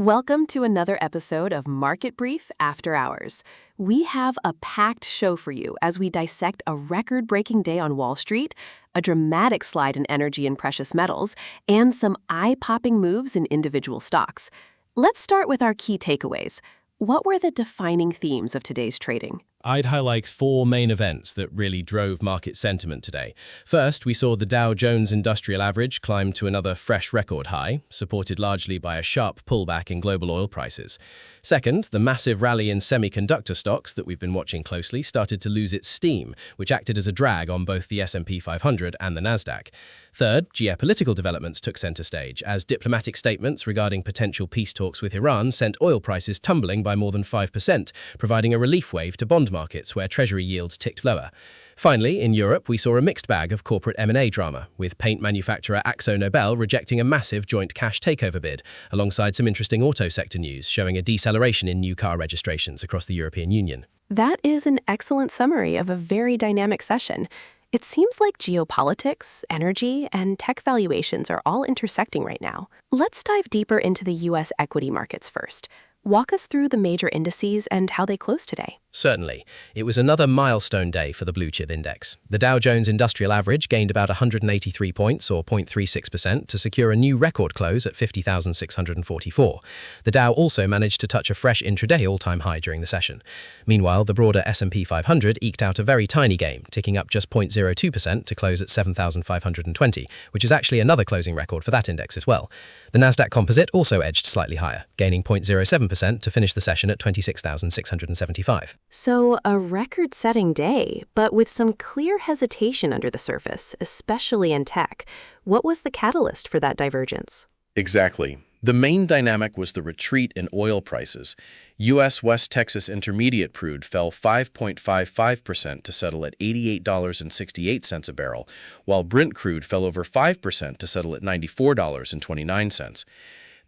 Welcome to another episode of Market Brief After Hours. We have a packed show for you as we dissect a record-breaking day on Wall Street, a dramatic slide in energy and precious metals, and some eye-popping moves in individual stocks. Let's start with our key takeaways. What were the defining themes of today's trading? I'd highlight four main events that really drove market sentiment today. First, we saw the Dow Jones Industrial Average climb to another fresh record high, supported largely by a sharp pullback in global oil prices. Second, the massive rally in semiconductor stocks that we've been watching closely started to lose its steam, which acted as a drag on both the S&P 500 and the Nasdaq. Third, geopolitical developments took center stage, as diplomatic statements regarding potential peace talks with Iran sent oil prices tumbling by more than 5%, providing a relief wave to bond markets where Treasury yields ticked lower. Finally, in Europe, we saw a mixed bag of corporate M&A drama, with paint manufacturer AkzoNobel rejecting a massive joint cash takeover bid, alongside some interesting auto sector news showing a deceleration in new car registrations across the European Union. That is an excellent summary of a very dynamic session. It seems like geopolitics, energy, and tech valuations are all intersecting right now. Let's dive deeper into the U.S. equity markets first. Walk us through the major indices and how they closed today. Certainly. It was another milestone day for the blue chip index. The Dow Jones Industrial Average gained about 183 points, or 0.36%, to secure a new record close at 50,644. The Dow also managed to touch a fresh intraday all-time high during the session. Meanwhile, the broader S&P 500 eked out a very tiny gain, ticking up just 0.02% to close at 7,520, which is actually another closing record for that index as well. The Nasdaq Composite also edged slightly higher, gaining 0.07% to finish the session at 26,675. So, a record-setting day, but with some clear hesitation under the surface, especially in tech. What was the catalyst for that divergence? Exactly. The main dynamic was the retreat in oil prices. U.S. West Texas Intermediate crude fell 5.55% to settle at $88.68 a barrel, while Brent crude fell over 5% to settle at $94.29.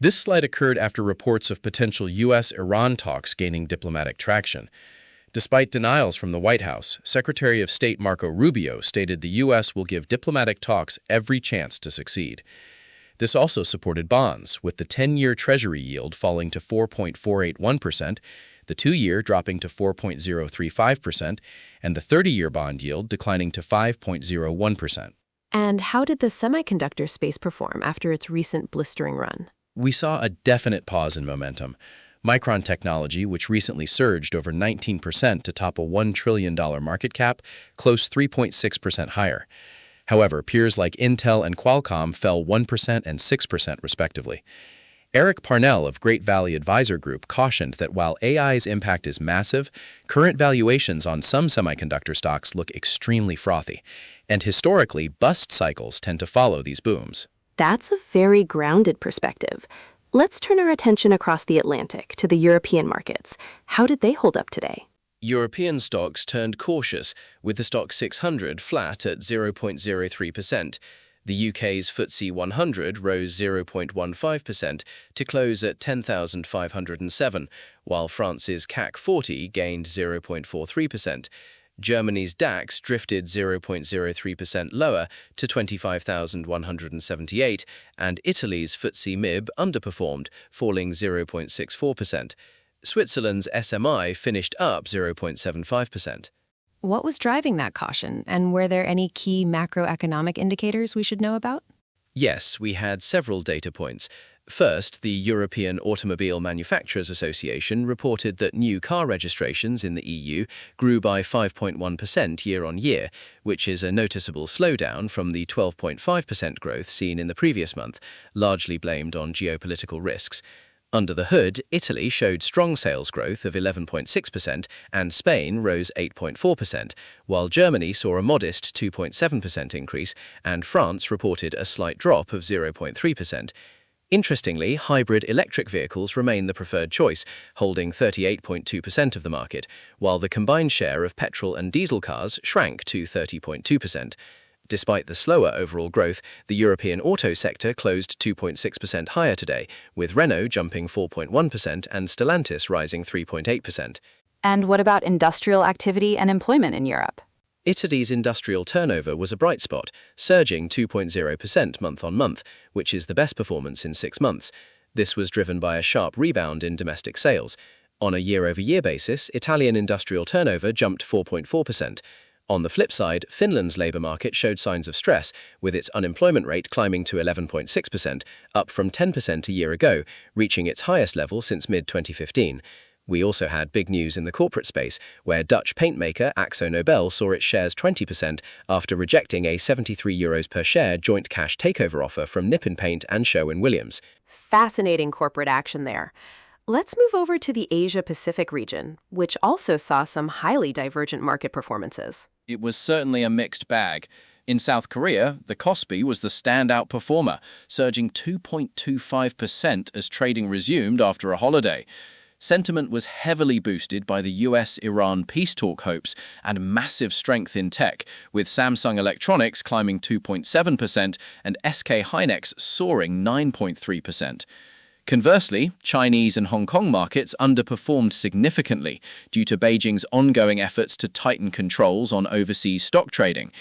This slide occurred after reports of potential U.S.-Iran talks gaining diplomatic traction. Despite denials from the White House, Secretary of State Marco Rubio stated the U.S. will give diplomatic talks every chance to succeed. This also supported bonds, with the 10-year Treasury yield falling to 4.481%, the 2-year dropping to 4.035%, and the 30-year bond yield declining to 5.01%. And how did the semiconductor space perform after its recent blistering run? We saw a definite pause in momentum. Micron technology, which recently surged over 19% to top a $1 trillion market cap, closed 3.6% higher. However, peers like Intel and Qualcomm fell 1% and 6% respectively. Eric Parnell of Great Valley Advisor Group cautioned that while AI's impact is massive, current valuations on some semiconductor stocks look extremely frothy, and historically, bust cycles tend to follow these booms. That's a very grounded perspective. Let's turn our attention across the Atlantic to the European markets. How did they hold up today? European stocks turned cautious, with the stock 600 flat at 0.03%. The UK's FTSE 100 rose 0.15% to close at 10,507, while France's CAC 40 gained 0.43%. Germany's DAX drifted 0.03% lower to 25,178, and Italy's FTSE MIB underperformed, falling 0.64%. Switzerland's SMI finished up 0.75%. What was driving that caution, and were there any key macroeconomic indicators we should know about? Yes, we had several data points. First, the European Automobile Manufacturers Association reported that new car registrations in the EU grew by 5.1% year-on-year, which is a noticeable slowdown from the 12.5% growth seen in the previous month, largely blamed on geopolitical risks. Under the hood, Italy showed strong sales growth of 11.6% and Spain rose 8.4%, while Germany saw a modest 2.7% increase and France reported a slight drop of 0.3%. Interestingly, hybrid electric vehicles remain the preferred choice, holding 38.2% of the market, while the combined share of petrol and diesel cars shrank to 30.2%. Despite the slower overall growth, the European auto sector closed 2.6% higher today, with Renault jumping 4.1% and Stellantis rising 3.8%. And what about industrial activity and employment in Europe? Italy's industrial turnover was a bright spot, surging 2.0% month-on-month, which is the best performance in 6 months. This was driven by a sharp rebound in domestic sales. On a year-over-year basis, Italian industrial turnover jumped 4.4%. On the flip side, Finland's labour market showed signs of stress, with its unemployment rate climbing to 11.6%, up from 10% a year ago, reaching its highest level since mid-2015. We also had big news in the corporate space, where Dutch paint maker AkzoNobel saw its shares 20% after rejecting a €73 per share joint cash takeover offer from Nippon Paint and Sherwin-Williams. Fascinating corporate action there. Let's move over to the Asia-Pacific region, which also saw some highly divergent market performances. It was certainly a mixed bag. In South Korea, the Kospi was the standout performer, surging 2.25% as trading resumed after a holiday. Sentiment was heavily boosted by the US-Iran peace talk hopes and massive strength in tech, with Samsung Electronics climbing 2.7% and SK Hynix soaring 9.3%. Conversely, Chinese and Hong Kong markets underperformed significantly due to Beijing's ongoing efforts to tighten controls on overseas stock trading.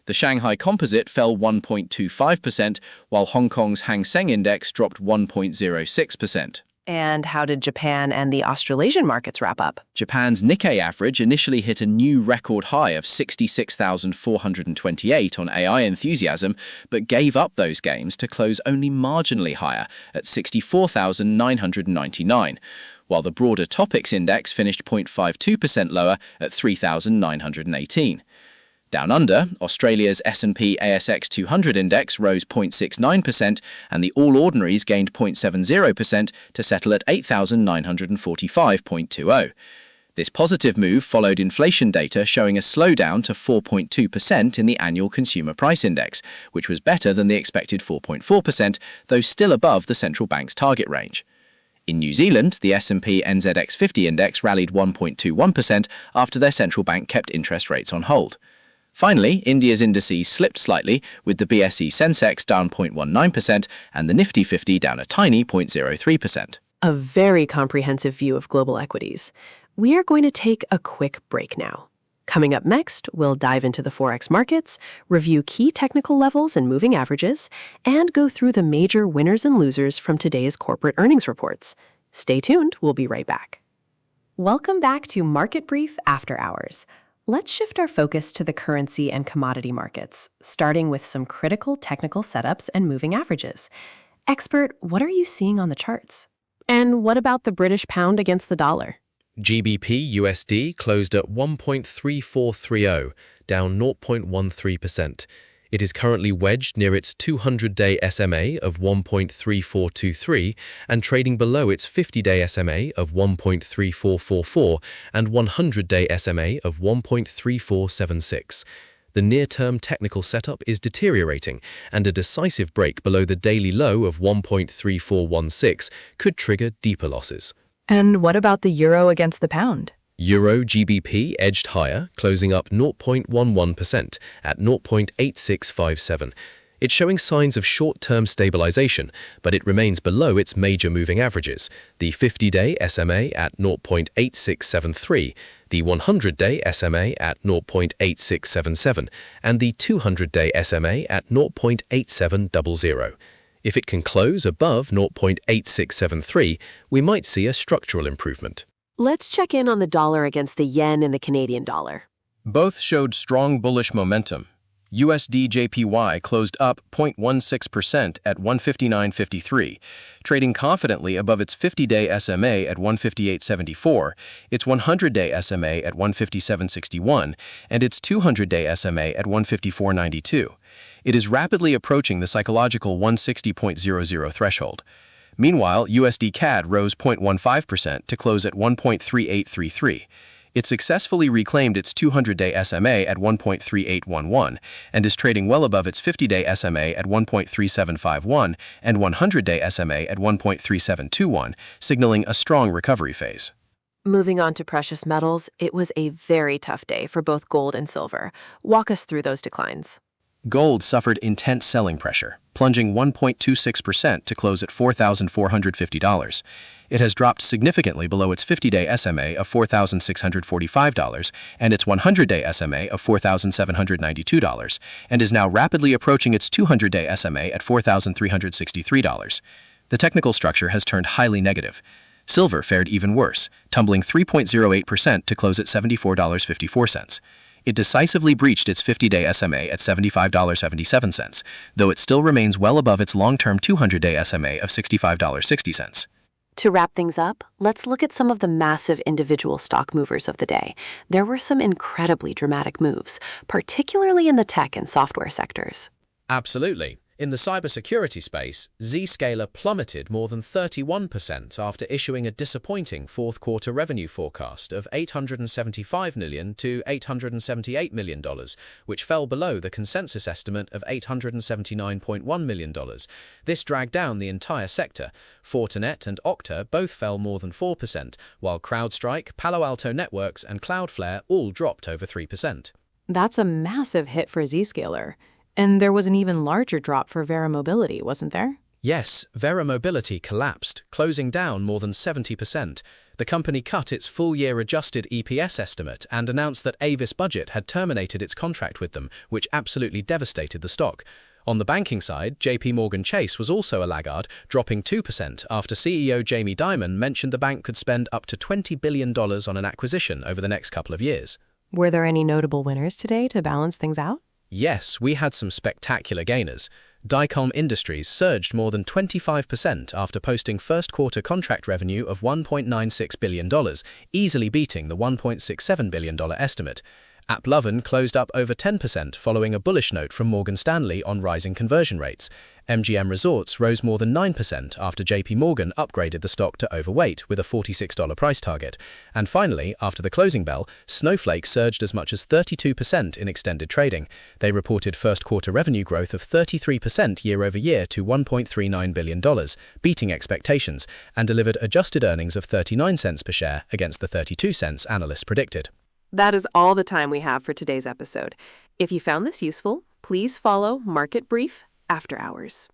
The Shanghai Composite fell 1.25%, while Hong Kong's Hang Seng Index dropped 1.06%. And how did Japan and the Australasian markets wrap up? Japan's Nikkei average initially hit a new record high of 66,428 on AI enthusiasm, but gave up those gains to close only marginally higher at 64,999, while the broader Topics index finished 0.52% lower at 3,918. Down under, Australia's S&P ASX 200 index rose 0.69% and the All Ordinaries gained 0.70% to settle at 8,945.20. This positive move followed inflation data showing a slowdown to 4.2% in the annual consumer price index, which was better than the expected 4.4%, though still above the central bank's target range. In New Zealand, the S&P NZX 50 index rallied 1.21% after their central bank kept interest rates on hold. Finally, India's indices slipped slightly, with the BSE Sensex down 0.19% and the Nifty 50 down a tiny 0.03%. A very comprehensive view of global equities. We are going to take a quick break now. Coming up next, we'll dive into the Forex markets, review key technical levels and moving averages, and go through the major winners and losers from today's corporate earnings reports. Stay tuned, we'll be right back. Welcome back to Market Brief After Hours. Let's shift our focus to the currency and commodity markets, starting with some critical technical setups and moving averages. Expert, what are you seeing on the charts? And what about the British pound against the dollar? GBP USD closed at 1.3430, down 0.13%. It is currently wedged near its 200-day SMA of 1.3423 and trading below its 50-day SMA of 1.3444 and 100-day SMA of 1.3476. The near-term technical setup is deteriorating, and a decisive break below the daily low of 1.3416 could trigger deeper losses. And what about the euro against the pound? Euro GBP edged higher, closing up 0.11% at 0.8657. It's showing signs of short-term stabilization, but it remains below its major moving averages, the 50-day SMA at 0.8673, the 100-day SMA at 0.8677, and the 200-day SMA at 0.8700. If it can close above 0.8673, we might see a structural improvement. Let's check in on the dollar against the yen and the Canadian dollar. Both showed strong bullish momentum. USD JPY closed up 0.16% at 159.53, trading confidently above its 50-day SMA at 158.74, its 100-day SMA at 157.61, and its 200-day SMA at 154.92. It is rapidly approaching the psychological 160.00 threshold. Meanwhile, USD CAD rose 0.15% to close at 1.3833. It successfully reclaimed its 200-day SMA at 1.3811 and is trading well above its 50-day SMA at 1.3751 and 100-day SMA at 1.3721, signaling a strong recovery phase. Moving on to precious metals, it was a very tough day for both gold and silver. Walk us through those declines. Gold suffered intense selling pressure, plunging 1.26% to close at $4,450. It has dropped significantly below its 50-day SMA of $4,645 and its 100-day SMA of $4,792, and is now rapidly approaching its 200-day SMA at $4,363. The technical structure has turned highly negative. Silver fared even worse, tumbling 3.08% to close at $74.54. It decisively breached its 50-day SMA at $75.77, though it still remains well above its long-term 200-day SMA of $65.60. To wrap things up, let's look at some of the massive individual stock movers of the day. There were some incredibly dramatic moves, particularly in the tech and software sectors. Absolutely. In the cybersecurity space, Zscaler plummeted more than 31% after issuing a disappointing fourth-quarter revenue forecast of $875 million to $878 million, which fell below the consensus estimate of $879.1 million. This dragged down the entire sector. Fortinet and Okta both fell more than 4%, while CrowdStrike, Palo Alto Networks, and Cloudflare all dropped over 3%. That's a massive hit for Zscaler. And there was an even larger drop for Verra Mobility, wasn't there? Yes, Verra Mobility collapsed, closing down more than 70%. The company cut its full-year adjusted EPS estimate and announced that Avis Budget had terminated its contract with them, which absolutely devastated the stock. On the banking side, JP Morgan Chase was also a laggard, dropping 2% after CEO Jamie Dimon mentioned the bank could spend up to $20 billion on an acquisition over the next couple of years. Were there any notable winners today to balance things out? Yes, we had some spectacular gainers. Dycom Industries surged more than 25% after posting first-quarter contract revenue of $1.96 billion, easily beating the $1.67 billion estimate. AppLovin closed up over 10% following a bullish note from Morgan Stanley on rising conversion rates. MGM Resorts rose more than 9% after JP Morgan upgraded the stock to overweight with a $46 price target. And finally, after the closing bell, Snowflake surged as much as 32% in extended trading. They reported first-quarter revenue growth of 33% year-over-year to $1.39 billion, beating expectations, and delivered adjusted earnings of 39 cents per share against the 32 cents analysts predicted. That is all the time we have for today's episode. If you found this useful, please follow Market Brief After Hours.